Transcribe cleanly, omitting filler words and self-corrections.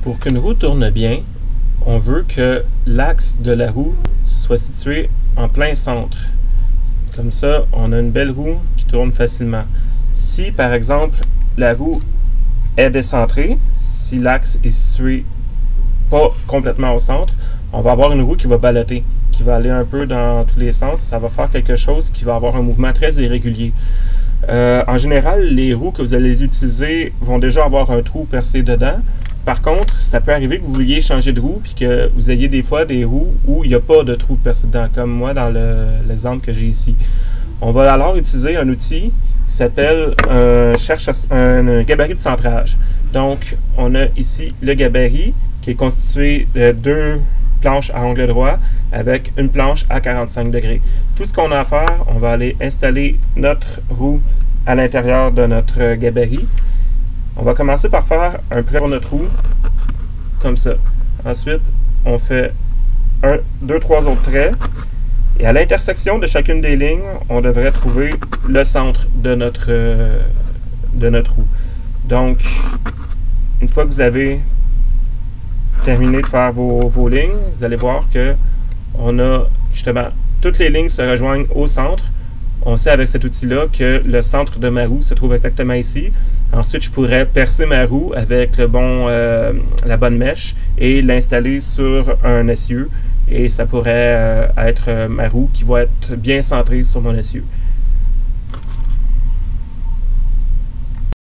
Pour qu'une roue tourne bien, on veut que l'axe de la roue soit situé en plein centre. Comme ça, on a une belle roue qui tourne facilement. Si, par exemple, la roue est décentrée, si l'axe est situé pas complètement au centre, on va avoir une roue qui va ballotter, qui va aller un peu dans tous les sens. Ça va faire quelque chose qui va avoir un mouvement très irrégulier. En général, les roues que vous allez utiliser vont déjà avoir un trou percé dedans. Par contre, ça peut arriver que vous vouliez changer de roue puis que vous ayez des fois des roues où il n'y a pas de trou percé dedans, comme moi dans l'exemple que j'ai ici. On va alors utiliser un outil qui s'appelle un gabarit de centrage. Donc, on a ici le gabarit qui est constitué de deux planches à angle droit avec une planche à 45 degrés. Tout ce qu'on a à faire, on va aller installer notre roue à l'intérieur de notre gabarit. On va commencer par faire un prêt pour notre roue, comme ça. Ensuite, on fait 1, 2, 3 autres traits. Et à l'intersection de chacune des lignes, on devrait trouver le centre de notre roue. Donc, une fois que vous avez terminé de faire vos lignes, vous allez voir que on a justement toutes les lignes se rejoignent au centre. On sait avec cet outil-là que le centre de ma roue se trouve exactement ici. Ensuite, je pourrais percer ma roue avec la bonne mèche et l'installer sur un essieu. Et ça pourrait être ma roue qui va être bien centrée sur mon essieu.